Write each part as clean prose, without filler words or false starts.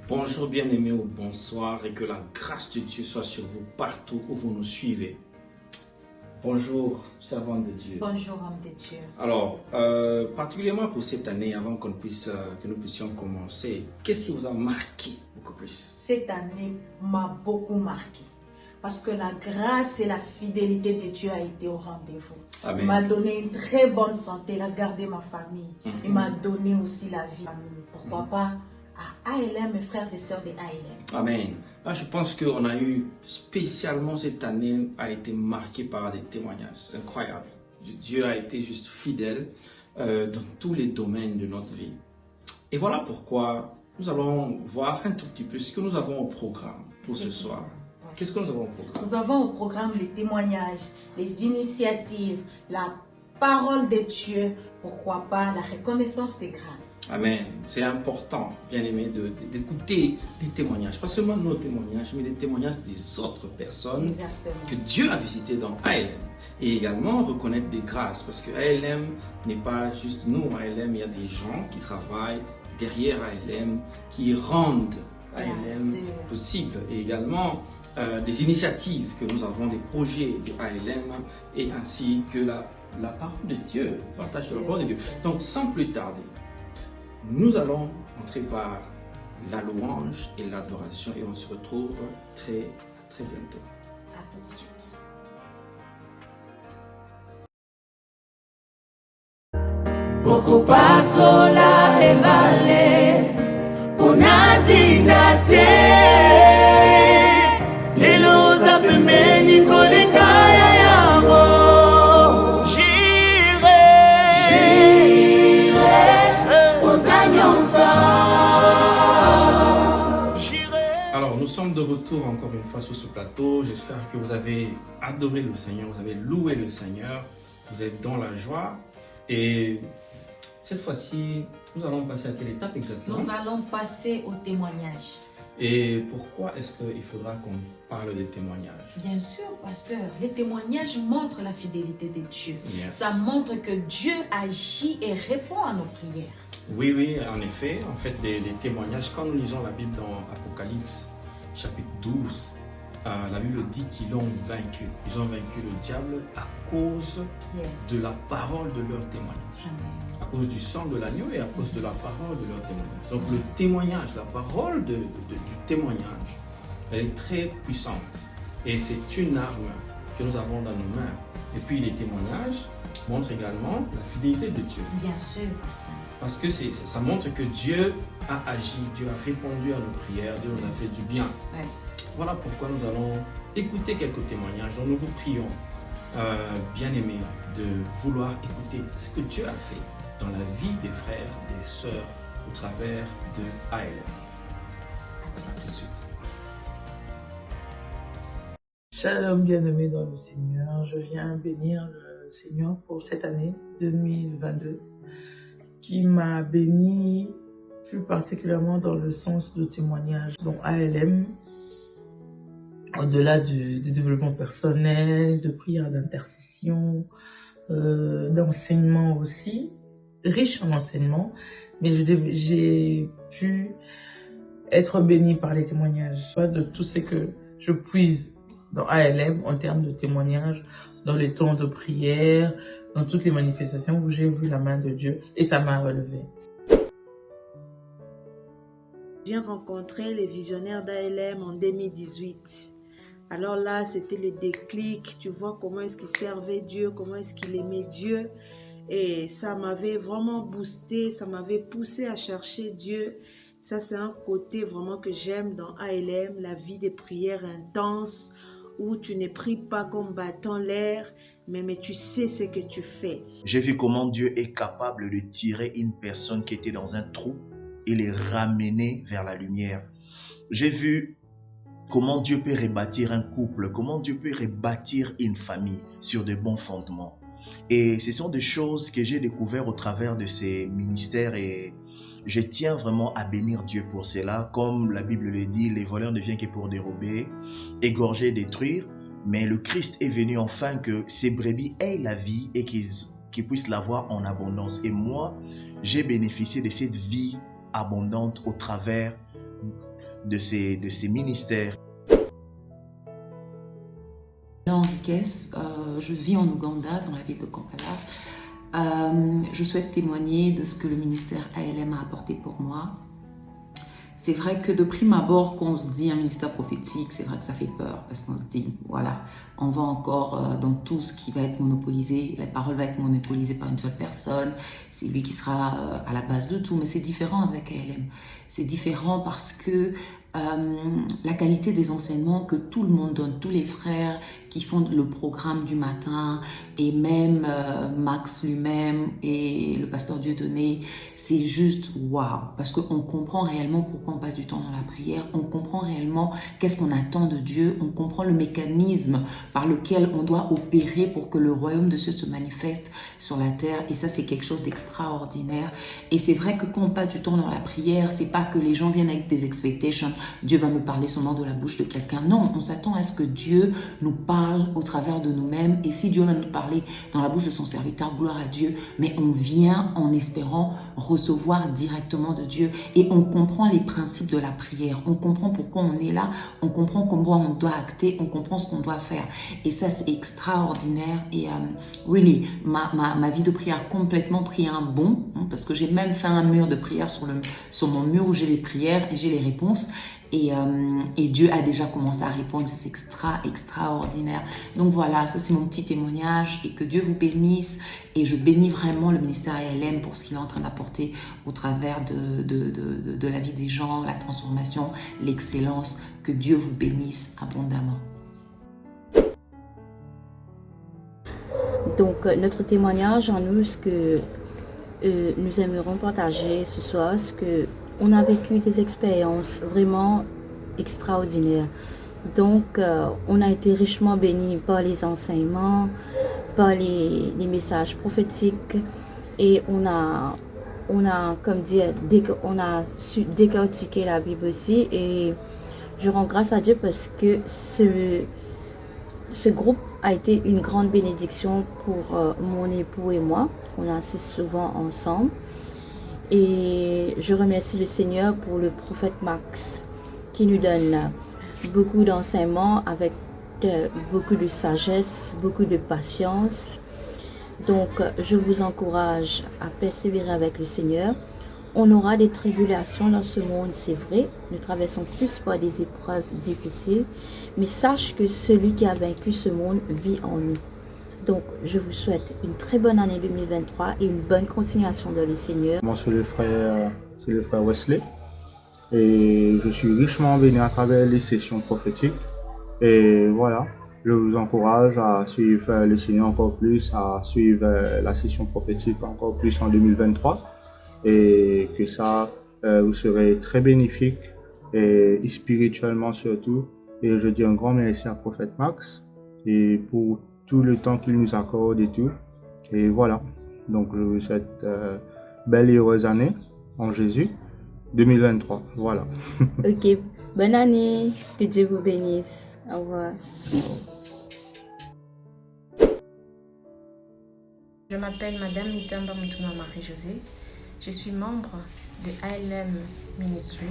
Bonjour bien-aimés ou bonsoir et que la grâce de Dieu soit sur vous partout où vous nous suivez. Bonjour, servante de Dieu. Bonjour, homme de Dieu. Alors, particulièrement pour cette année, avant que nous puissions commencer, qu'est-ce qui vous a marqué beaucoup plus? Cette année m'a beaucoup marqué parce que la grâce et la fidélité de Dieu a été au rendez-vous. Amen. Il m'a donné une très bonne santé, il a gardé ma famille. Il m'a donné aussi la vie. Pourquoi pas à ALM, mes frères et sœurs de ALM. Amen. Là, je pense qu'on a eu, spécialement cette année, a été marquée par des témoignages. C'est incroyable. Dieu a été juste fidèle dans tous les domaines de notre vie. Et voilà pourquoi nous allons voir un tout petit peu ce que nous avons au programme pour ce soir. Qu'est-ce que nous avons au programme? Nous avons au programme les témoignages, les initiatives, la parole de Dieu, pourquoi pas la reconnaissance des grâces. Amen. C'est important, bien aimé, d'écouter les témoignages. Pas seulement nos témoignages, mais les témoignages des autres personnes. Exactement. Que Dieu a visitées dans ALM. Et également reconnaître des grâces. Parce que ALM n'est pas juste nous. ALM, il y a des gens qui travaillent derrière ALM, qui rendent ALM possible. Et également des initiatives que nous avons, des projets de ALM, et ainsi que la parole de Dieu, le partage de la parole de Dieu. Donc, sans plus tarder, nous allons entrer par la louange et l'adoration et on se retrouve très bientôt. À tout de suite. Poco paso la evale, unazinate, liluza pembeni kolekaya yango. J'irai, aux agnonsa. Alors, nous sommes de retour encore une fois sur ce plateau. J'espère que vous avez adoré le Seigneur, vous avez loué le Seigneur, vous êtes dans la joie. Et cette fois-ci, nous allons passer à quelle étape exactement? Nous allons passer au témoignage. Et pourquoi est-ce qu'il faudra qu'on parle des témoignages? Bien sûr, pasteur, les témoignages montrent la fidélité de Dieu. Yes. Ça montre que Dieu agit et répond à nos prières. Oui, en effet. En fait, les témoignages, quand nous lisons la Bible dans Apocalypse, chapitre 12, la Bible dit qu'ils l'ont vaincu. Ils ont vaincu le diable à cause de la parole de leur témoignage. Amen. À cause du sang de l'agneau et à cause de la parole de leur témoignage. Donc le témoignage, la parole du témoignage, elle est très puissante. Et c'est une arme que nous avons dans nos mains. Et puis les témoignages montrent également la fidélité de Dieu. Bien sûr, pasteur. Parce que ça montre que Dieu a agi, Dieu a répondu à nos prières, Dieu nous a fait du bien. Ouais. Voilà pourquoi nous allons écouter quelques témoignages dont nous vous prions, bien-aimés, de vouloir écouter ce que Dieu a fait dans la vie des frères, des sœurs, au travers de ALM. À tout de suite. Shalom bien-aimés dans le Seigneur, je viens bénir le Seigneur pour cette année 2022 qui m'a béni plus particulièrement dans le sens de témoignage. Donc ALM, au-delà du développement personnel, de prière d'intercession, d'enseignement aussi, riche en enseignement, mais j'ai pu être béni par les témoignages. De tout ce que je puise dans ALM en termes de témoignages, dans les temps de prière, dans toutes les manifestations où j'ai vu la main de Dieu et ça m'a relevé. Je viens rencontrer les visionnaires d'ALM en 2018. Alors là, c'était le déclic. Tu vois comment est-ce qu'il servait Dieu, comment est-ce qu'il aimait Dieu. Et ça m'avait vraiment boosté, ça m'avait poussé à chercher Dieu. Ça, c'est un côté vraiment que j'aime dans ALM, la vie des prières intenses, où tu ne pries pas comme battant l'air, mais tu sais ce que tu fais. J'ai vu comment Dieu est capable de tirer une personne qui était dans un trou et les ramener vers la lumière. J'ai vu comment Dieu peut rebâtir un couple, comment Dieu peut rebâtir une famille sur de bons fondements. Et ce sont des choses que j'ai découvertes au travers de ces ministères et je tiens vraiment à bénir Dieu pour cela. Comme la Bible le dit, les voleurs ne viennent que pour dérober, égorger, détruire. Mais le Christ est venu enfin que ces brebis aient la vie et qu'ils puissent l'avoir en abondance. Et moi, j'ai bénéficié de cette vie abondante au travers de ces ministères. Enriquez, je vis en Ouganda, dans la ville de Kampala. Je souhaite témoigner de ce que le ministère ALM a apporté pour moi. C'est vrai que de prime abord, quand on se dit un ministère prophétique, c'est vrai que ça fait peur parce qu'on se dit, voilà, on va encore dans tout ce qui va être monopolisé, la parole va être monopolisée par une seule personne, c'est lui qui sera à la base de tout, mais c'est différent avec ALM. C'est différent parce que la qualité des enseignements que tout le monde donne, tous les frères qui font le programme du matin et même Max lui-même et le pasteur Dieudonné, c'est juste waouh, parce qu'on comprend réellement pourquoi on passe du temps dans la prière, on comprend réellement qu'est-ce qu'on attend de Dieu, on comprend le mécanisme par lequel on doit opérer pour que le royaume de Dieu se manifeste sur la terre, et ça c'est quelque chose d'extraordinaire. Et c'est vrai que quand on passe du temps dans la prière, c'est pas que les gens viennent avec des expectations, Dieu va me parler seulement de la bouche de quelqu'un. Non, on s'attend à ce que Dieu nous parle au travers de nous-mêmes. Et si Dieu va nous parler dans la bouche de son serviteur, gloire à Dieu. Mais on vient en espérant recevoir directement de Dieu. Et on comprend les principes de la prière. On comprend pourquoi on est là. On comprend comment on doit acter. On comprend ce qu'on doit faire. Et ça, c'est extraordinaire. Et really, ma vie de prière a complètement pris un bond. Parce que j'ai même fait un mur de prière sur mon mur où j'ai les prières et j'ai les réponses. Et Dieu a déjà commencé à répondre, c'est extraordinaire. Donc voilà, ça c'est mon petit témoignage, et que Dieu vous bénisse. Et je bénis vraiment le ministère ALM pour ce qu'il est en train d'apporter au travers de la vie des gens, la transformation, l'excellence. Que Dieu vous bénisse abondamment. Donc notre témoignage en nous, ce que nous aimerons partager ce soir, c'est que on a vécu des expériences vraiment extraordinaires. Donc, on a été richement bénis par les enseignements, par les messages prophétiques, et on a comme dire, on a su décortiquer la Bible aussi. Et je rends grâce à Dieu parce que ce groupe a été une grande bénédiction pour mon époux et moi. On assiste souvent ensemble. Et je remercie le Seigneur pour le prophète Max qui nous donne beaucoup d'enseignements avec beaucoup de sagesse, beaucoup de patience. Donc, je vous encourage à persévérer avec le Seigneur. On aura des tribulations dans ce monde, c'est vrai. Nous traversons tous par des épreuves difficiles. Mais sache que celui qui a vaincu ce monde vit en nous. Donc, je vous souhaite une très bonne année 2023 et une bonne continuation dans le Seigneur. Moi, c'est le frère Wesley. Et je suis richement béni à travers les sessions prophétiques. Et voilà, je vous encourage à suivre le Seigneur encore plus, à suivre la session prophétique encore plus en 2023. Et que ça vous serez très bénéfique et spirituellement surtout. Et je dis un grand merci à Prophète Max et pour tout le temps qu'il nous accorde et tout. Et voilà. Donc, je vous souhaite belle et heureuse année en Jésus 2023. Voilà. Ok. Bonne année. Que Dieu vous bénisse. Au revoir. Je m'appelle Madame Mitamba Moutouma Marie-Josée. Je suis membre de ALM Ministry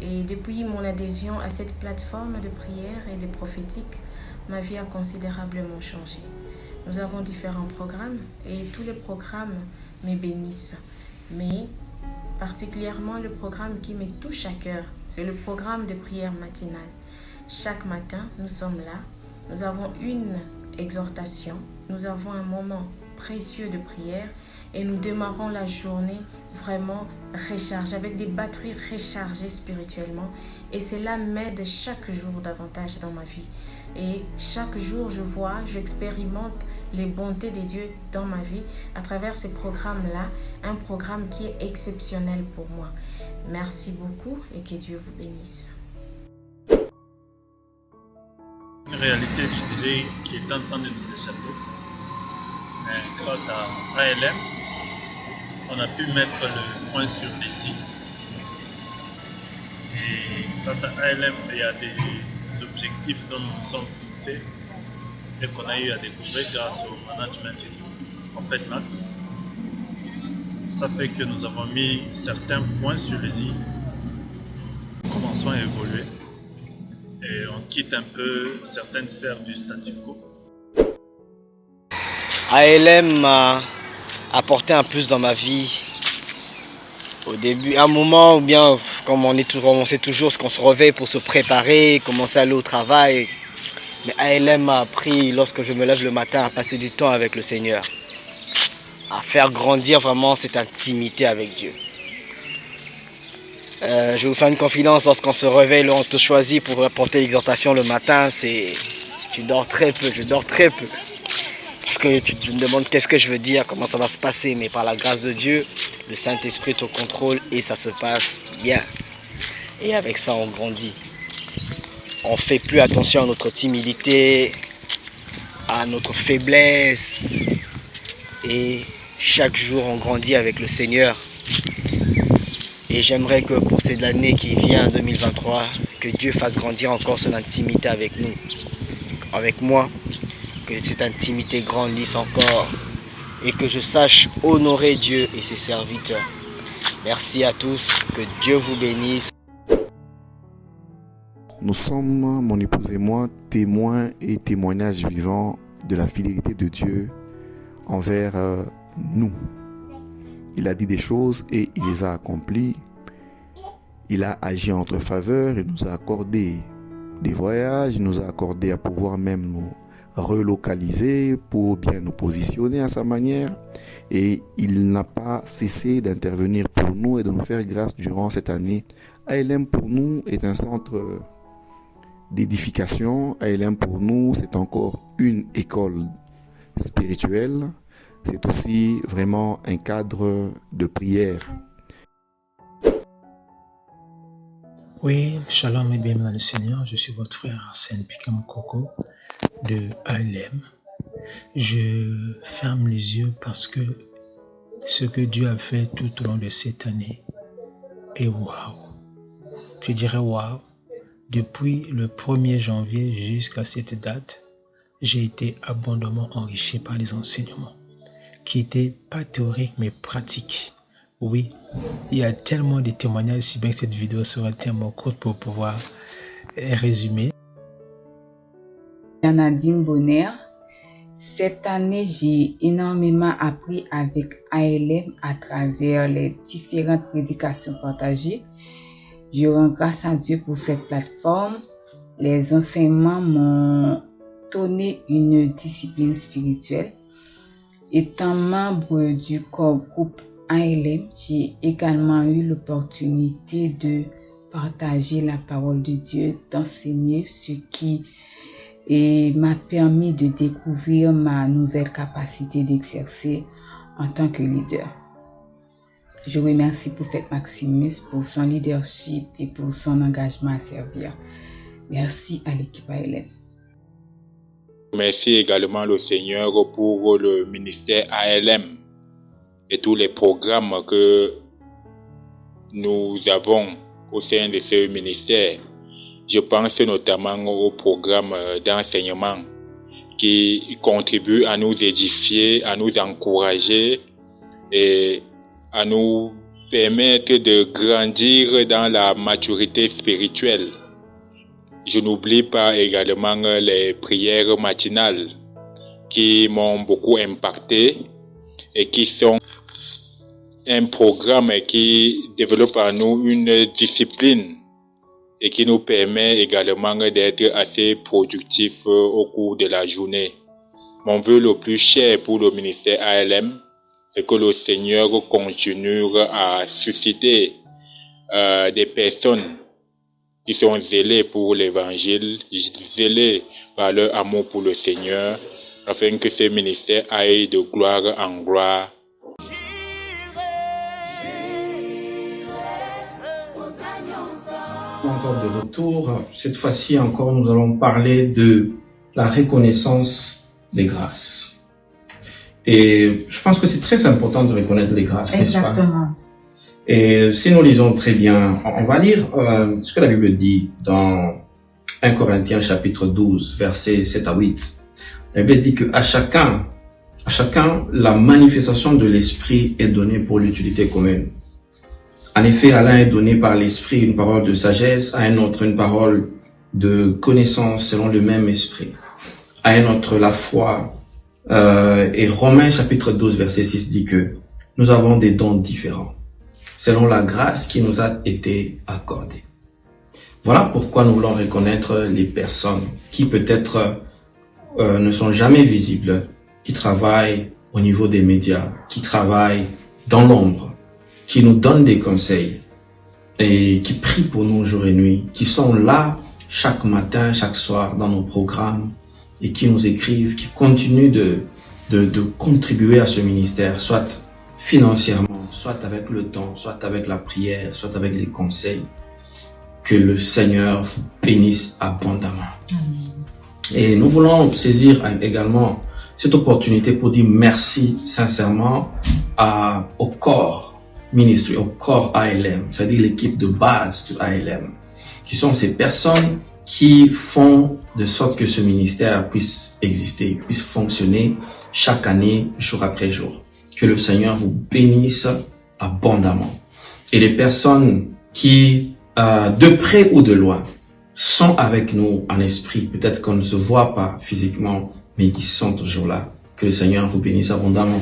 et depuis mon adhésion à cette plateforme de prière et de prophétique, ma vie a considérablement changé. Nous avons différents programmes et tous les programmes me bénissent. Mais particulièrement le programme qui me touche à cœur, c'est le programme de prière matinale. Chaque matin, nous sommes là, nous avons une exhortation, nous avons un moment précieux de prière et nous démarrons la journée vraiment rechargée, avec des batteries rechargées spirituellement. Et cela m'aide chaque jour davantage dans ma vie. Et chaque jour, j'expérimente les bontés de Dieu dans ma vie à travers ce programme-là, un programme qui est exceptionnel pour moi. Merci beaucoup et que Dieu vous bénisse. Une réalité, je disais, qui est en train de nous échapper. Mais grâce à ALM, on a pu mettre le point sur les i. Et grâce à ALM, il y a des objectifs dont nous nous sommes fixés et qu'on a eu à découvrir grâce au management du prophète Max. Ça fait que nous avons mis certains points sur les i. Comme pensons évoluer et on quitte un peu certaines sphères du statu quo. ALM m'a apporté un plus dans ma vie. Au début, un moment où bien, comme on sait toujours, ce qu'on se réveille pour se préparer, commencer à aller au travail. Mais ALM m'a appris, lorsque je me lève le matin, à passer du temps avec le Seigneur. À faire grandir vraiment cette intimité avec Dieu. Je vais vous faire une confidence, lorsqu'on se réveille, on te choisit pour apporter l'exhortation le matin, tu dors très peu, je dors très peu. Parce que tu me demandes qu'est-ce que je veux dire, comment ça va se passer, mais par la grâce de Dieu, le Saint-Esprit est au contrôle et ça se passe bien. Et avec ça, on grandit. On ne fait plus attention à notre timidité, à notre faiblesse. Et chaque jour, on grandit avec le Seigneur. Et j'aimerais que pour cette année qui vient, 2023, que Dieu fasse grandir encore son intimité avec nous, avec moi. Que cette intimité grandisse encore et que je sache honorer Dieu et ses serviteurs. Merci à tous, que Dieu vous bénisse. Nous sommes, mon épouse et moi, témoins et témoignages vivants de la fidélité de Dieu envers nous. Il a dit des choses et il les a accomplies. Il a agi en notre faveur, il nous a accordé des voyages, il nous a accordé à pouvoir même nous relocaliser pour bien nous positionner à sa manière, et il n'a pas cessé d'intervenir pour nous et de nous faire grâce durant cette année. ALM pour nous est un centre d'édification. ALM pour nous c'est encore une école spirituelle, c'est aussi vraiment un cadre de prière. Oui, shalom et bienvenue dans le Seigneur, je suis votre frère Arsène Pikamokoko de ALM. Je ferme les yeux parce que ce que Dieu a fait tout au long de cette année est waouh. Je dirais waouh. Depuis le 1er janvier jusqu'à cette date, j'ai été abondamment enrichi par les enseignements qui n'étaient pas théoriques mais pratiques. Oui, il y a tellement de témoignages, si bien que cette vidéo sera tellement courte pour pouvoir résumer. Nadine Bonner. Cette année, j'ai énormément appris avec ALM à travers les différentes prédications partagées. Je rends grâce à Dieu pour cette plateforme. Les enseignements m'ont donné une discipline spirituelle. Étant membre du corps groupe ALM, j'ai également eu l'opportunité de partager la parole de Dieu, d'enseigner ce qui m'a permis de découvrir ma nouvelle capacité d'exercer en tant que leader. Je remercie Prophète Maximus pour son leadership et pour son engagement à servir. Merci à l'équipe ALM. Merci également le Seigneur pour le ministère ALM et tous les programmes que nous avons au sein de ce ministère. Je pense notamment au programme d'enseignement qui contribue à nous édifier, à nous encourager et à nous permettre de grandir dans la maturité spirituelle. Je n'oublie pas également les prières matinales qui m'ont beaucoup impacté et qui sont un programme qui développe en nous une discipline et qui nous permet également d'être assez productifs au cours de la journée. Mon vœu le plus cher pour le ministère ALM, c'est que le Seigneur continue à susciter des personnes qui sont zélées pour l'évangile, zélées par leur amour pour le Seigneur, afin que ce ministère aille de gloire en gloire. Encore de retour, cette fois-ci encore nous allons parler de la reconnaissance des grâces. Et je pense que c'est très important de reconnaître les grâces, n'est-ce pas? Exactement. Et si nous lisons très bien, on va lire ce que la Bible dit dans 1 Corinthiens chapitre 12, versets 7 à 8. La Bible dit que à chacun, la manifestation de l'Esprit est donnée pour l'utilité commune. En effet, à l'un est donné par l'Esprit une parole de sagesse, à un autre une parole de connaissance selon le même Esprit, à un autre la foi. Et Romains chapitre 12 verset 6 dit que nous avons des dons différents, selon la grâce qui nous a été accordée. Voilà pourquoi nous voulons reconnaître les personnes qui peut-être ne sont jamais visibles, qui travaillent au niveau des médias, qui travaillent dans l'ombre, qui nous donnent des conseils et qui prient pour nous jour et nuit, qui sont là chaque matin, chaque soir dans nos programmes et qui nous écrivent, qui continuent de contribuer à ce ministère, soit financièrement, soit avec le temps, soit avec la prière, soit avec les conseils. Que le Seigneur vous bénisse abondamment. Amen. Et nous voulons saisir également cette opportunité pour dire merci sincèrement au corps ministry, au corps ALM, c'est-à-dire l'équipe de base de ALM, qui sont ces personnes qui font de sorte que ce ministère puisse exister, puisse fonctionner chaque année, jour après jour. Que le Seigneur vous bénisse abondamment. Et les personnes qui, de près ou de loin, sont avec nous en esprit, peut-être qu'on ne se voit pas physiquement, mais qui sont toujours là. Que le Seigneur vous bénisse abondamment.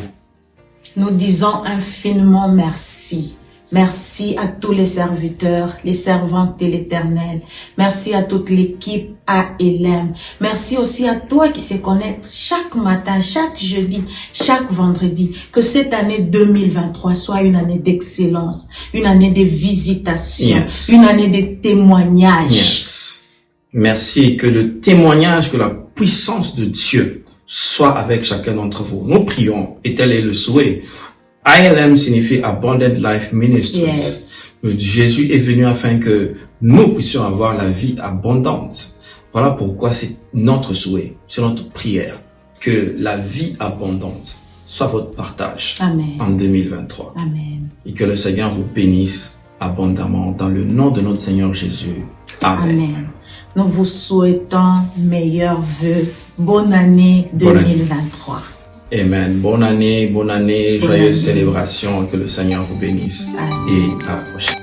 Nous disons infiniment merci. Merci à tous les serviteurs, les servantes de l'Éternel. Merci à toute l'équipe ALM. Merci aussi à toi qui se connecte chaque matin, chaque jeudi, chaque vendredi. Que cette année 2023 soit une année d'excellence, une année de visitation, une année de témoignage. Merci, que le témoignage, que la puissance de Dieu soit avec chacun d'entre vous. Nous prions, et tel est le souhait. ALM signifie Abundant Life Ministries. Jésus est venu afin que nous puissions avoir la vie abondante. Voilà pourquoi c'est notre souhait, c'est notre prière, que la vie abondante soit votre partage. Amen. En 2023. Amen. Et que le Seigneur vous bénisse abondamment dans le nom de notre Seigneur Jésus. Amen. Amen. Nous vous souhaitons meilleurs vœux. Bonne année 2023. Amen. Bonne année, joyeuse célébration. Que le Seigneur vous bénisse. Amen. Et à la prochaine.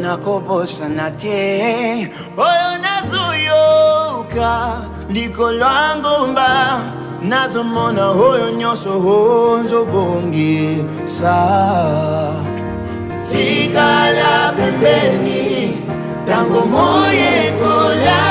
nakobosana te oyo nazoyoka likolo ya ngomba nazomona oyo nyonso nzobongisa tikala pembeni tango moye kola